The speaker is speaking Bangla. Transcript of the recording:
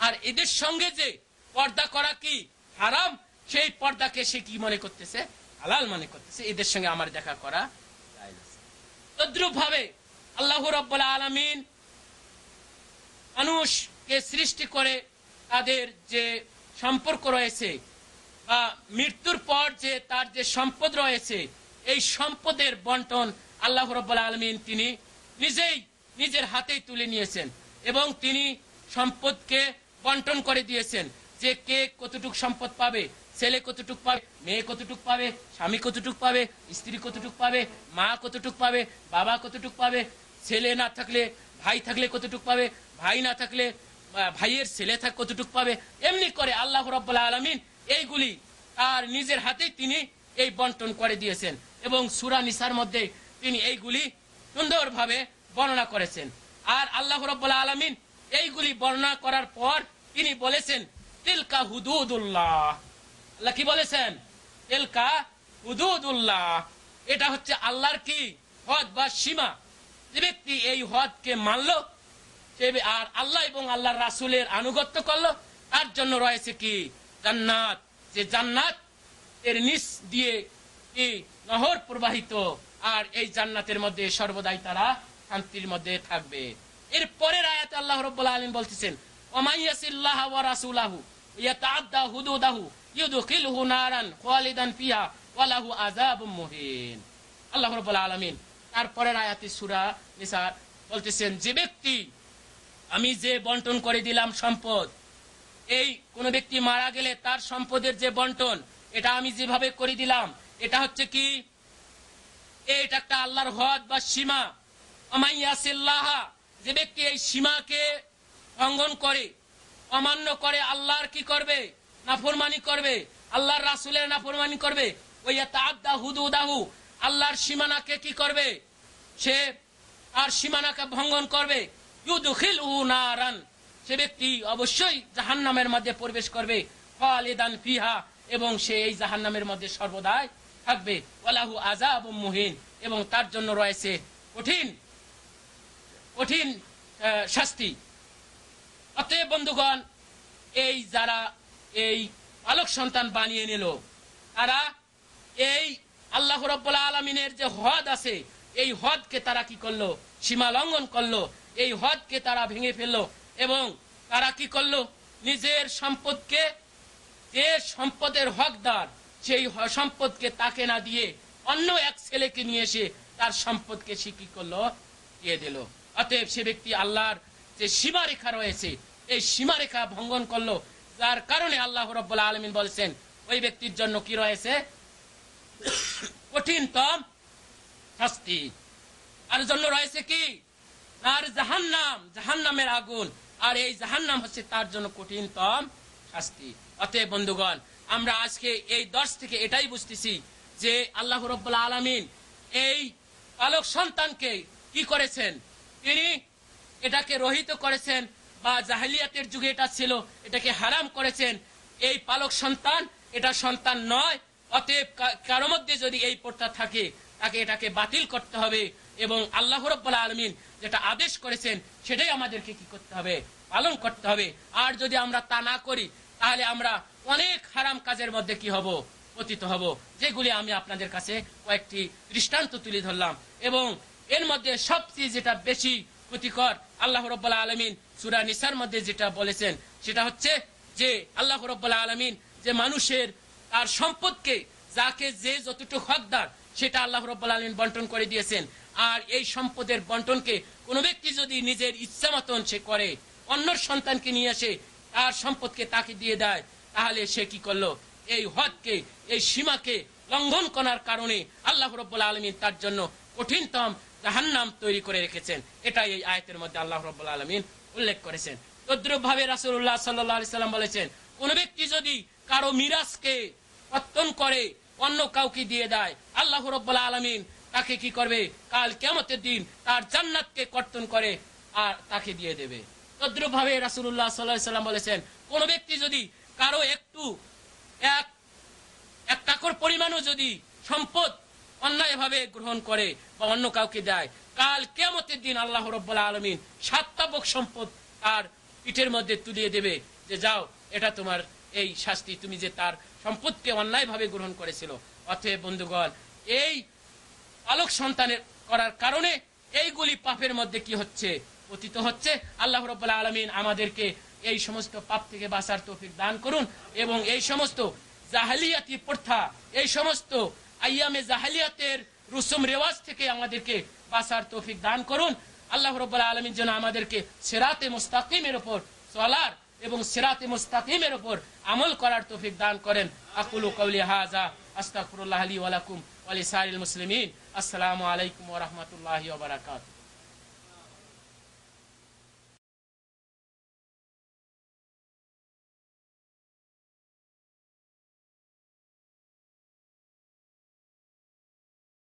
আর এদের সঙ্গে যে পর্দা করা কি হারাম, সেই পর্দাকে সে কি মনে করতেছে, হালাল মনে করতেছে। এদের সঙ্গে আমার দেখা করা জায়েজ আছে। তদ্রুপ ভাবে আল্লাহ রাব্বুল আলামিন মানুষকে সৃষ্টি করে তাদের যে সম্পর্ক রয়েছে বা মৃত্যুর পর যে তার যে সম্পদ রয়েছে, এই সম্পদের বন্টন আল্লাহ রাব্বুল আলামিন তিনি নিজেই নিজের হাতেই তুলে নিয়েছেন এবং তিনি সম্পদকে বন্টন করে দিয়েছেন যে কে কতটুক সম্পদ পাবে, ছেলে কতটুক পাবে, মেয়ে কতটুক পাবে, স্বামী কতটুক পাবে, স্ত্রী কতটুক পাবে, মা কতটুক পাবে, বাবা কতটুক পাবে, ছেলে না থাকলে ভাই থাকলে কতটুক পাবে, ভাই না থাকলে ভাইয়ের ছেলে কতটুক পাবে। এমনি করে আল্লাহ রাব্বুল আলামিন এইগুলি তার নিজের হাতেই তিনি এই বন্টন করে দিয়েছেন এবং সূরা নিসার মধ্যে তিনি এইগুলি সুন্দরভাবে বর্ণনা করেছেন। আর আল্লাহ রাব্বুল আলামিন এইগুলি বর্ণনা করার পর তিনি বলেছেন তিলকা হুদুদুল্লাহ। আল্লাহ কি বলেছেন? তিলকা হুদুদুল্লাহ, এটা হচ্ছে আল্লাহর কি হদ বা সীমা। যে ব্যক্তি এই হদকে মানলো আর আল্লাহ এবং আল্লাহর রাসূলের আনুগত্য করলো, তার জন্য রয়েছে কি জান্নাত। যে জান্নাত এর নিচ দিয়ে কি নহর প্রবাহিত, আর এই জান্নাতের মধ্যে সর্বদাই তারা শান্তির মধ্যে থাকবে। এর পরের আয়াতে আল্লাহ রাব্বুল আলামিন বলতেছেন ওয়ামাইয়াসিল্লাহ ওয়া রাসূলাহু ইয়াতাআদ্দা হুদুদাহু ইউদখিলহু নারান খালিদান ফিহা ওয়া লাহু আযাবুম মুহিন। আল্লাহ রাব্বুল আলামিন তারপরের আয়াতে সূরা নিসা বলতেছেন যে ব্যক্তি আমি যে বন্টন করে দিলাম সম্পদ, এই কোন ব্যক্তি মারা গেলে তার সম্পদের যে বন্টন এটা আমি যেভাবে করে দিলাম, এটা হচ্ছে কি এটা একটা আল্লাহর হদ বা সীমা। আমাইয়াসিল্লাহ, যে ব্যক্তি এই সীমাকে লঙ্ঘন করে অমান্য করে আল্লাহর কি করবে নাফরমানি করবে, আল্লাহর রাসূলের নাফরমানি করবে, ওয়া তাআদ্দা হুদুদাহু, আল্লাহর সীমানাকে কি করবে সে আর সীমানাকে ভঙ্গন করবে, ইউদখিলহু নারান, সে ব্যক্তি অবশ্যই জাহান্নামের মধ্যে প্রবেশ করবে, খালিদান ফিহা, এবং সে এই জাহান্নামের মধ্যে সর্বদাই থাকবে, ওয়ালাহু আযাবুম মুহিন, এবং তার জন্য রয়েছে কঠিন কঠিন শাস্তি। অতএব বন্ধুগণ, এই যারা এই পালক সন্তান বানিয়ে নিল তারা এই আল্লাহ রাব্বুল আলামিনের যে হদ আছে এই হদকে তারা কি করলো, সীমা লঙ্ঘন করলো, এই হদকে তারা ভেঙে ফেললো এবং তারা কি করলো নিজের সম্পদকে, যে সম্পদের হকদার সেই সম্পদকে তাকে না দিয়ে অন্য এক ছেলেকে নিয়ে এসে তার সম্পদকে সে কি করলো দিয়ে দিল। অতএব সে ব্যক্তি আল্লাহর যে সীমারেখা রয়েছে এই সীমারেখা ভঙ্গন করলো, যার কারণে আল্লাহ রাব্বুল আলামিন বলেছেন ওই ব্যক্তির জন্য কি রয়েছে কঠিনতম শাস্তি। আর জন্য রয়েছে কি আর জাহান্নাম, জাহান্নামের আগুন, আর এই জাহান্নাম হচ্ছে তার জন্য কঠিনতম শাস্তি। অতএব বন্ধুগণ, আমরা আজকে এই দর্শ থেকে এটাই বুঝতেছি যে আল্লাহ রাব্বুল আলামিন এই পালক সন্তানকে কি করেছেন, তিনি এটাকে রহিত করেছেন বা জাহেলিয়াতের যুগে এটা ছিল, এটাকে হারাম করেছেন। এই পালক সন্তান এটা সন্তান নয়। অতএব কারো মধ্যে যদি এই প্রথা থাকে তাকে এটাকে বাতিল করতে হবে এবং আল্লাহ রাব্বুল আলামিন যেটা আদেশ করেছেন সেটাই আমাদেরকে কি করতে হবে, পালন করতে হবে। আর যদি আমরা তা না করি তাহলে আমরা অনেক হারাম কাজের মধ্যে কি হব, পতিত হব, যেগুলি আমি আপনাদের কাছে কয়েকটি দৃষ্টান্ত তুলে ধরলাম। এবং এর মধ্যে সবচেয়ে যেটা বেশি ক্ষতিকর আল্লাহ রাব্বুল আলামিন সূরা নিসার মধ্যে যেটা বলেছেন সেটা হচ্ছে যে আল্লাহ রাব্বুল আলামিন যে মানুষের তার সম্পদকে যাকে যে যতটুকু হকদার সেটা আল্লাহ রাব্বুল আলামিন বন্টন করে দিয়েছেন। আর এই সম্পদের বন্টনকে কোনো ব্যক্তি যদি নিজের ইচ্ছা মতন সে করে, অন্যর সন্তানকে নিয়ে আসে তার সম্পদকে তাকে দিয়ে দেয়, তাহলে সে কি করলো, এই হদকে এই সীমাকে লঙ্ঘন করার কারণে আল্লাহ রাব্বুল আলামিন তার জন্য কঠিনতম জাহান্নাম তৈরি করে রেখেছেন। এটাই এই আয়াতের মধ্যে আল্লাহ রাব্বুল আলামিন উল্লেখ করেছেন। তদ্রুপ ভাবে রাসূলুল্লাহ সাল্লাল্লাহু আলাইহি সাল্লাম বলেছেন কোন ব্যক্তি যদি কারো মিরাজকে পত্তন করে অন্য কাউকে দিয়ে দেয়, আল্লাহ রাব্বুল আলামিন তাকে কি করবে, কাল কিয়ামতের দিন তার জান্নাতকে কর্তন করে আর তাকে দিয়ে দেবে। তদ্রুপ ভাবে রাসূলুল্লাহ সাল্লাল্লাহু আলাইহি সাল্লাম বলেছেন কোন ব্যক্তি যদি কারো একটু এক টাকার পরিমাণও যদি সম্পদ অন্যায়ভাবে গ্রহণ করে বা অন্য কাউকে দেয়, কাল কিয়ামতের দিন আল্লাহ রাব্বুল আলামিন 7টা ভাগ সম্পদ তার পিঠের মধ্যে তুলিয়ে দেবে যে যাও এটা তোমার এই শাস্তি, তুমি যে তার সম্পদকে অন্যায়ভাবে গ্রহণ করেছিল। অতএব বন্ধুগণ, এই পালক সন্তানের করার কারণে এইগুলি পাপের মধ্যে কি হচ্ছে, পতিত হচ্ছে। আল্লাহ রাব্বুল আলামিন আমাদেরকে এই সমস্ত পাপ থেকে বাঁচার তৌফিক দান করুন এবং এই সমস্ত জাহেলিয়াতি প্রথা, এই সমস্ত আইয়ামে জাহেলিয়াতের রুসুম রেওয়াজ থেকে আমাদেরকে বাঁচার তৌফিক দান করুন। আল্লাহ রাব্বুল আলামিন যেন আমাদেরকে সিরাতে মুস্তাকিমের উপর চলার এবং সিরাতে মুস্তাকিমের উপর আমল করার তৌফিক দান করেন। আকুলু কাওলি হাযা আস্তাগফিরুল্লাহ লি ওয়া লাকুম ওয়া লিসাইরিল মুসলিমিন। আসসালামু আলাইকুম ওয়া রাহমাতুল্লাহি ওয়া বারাকাতুহু।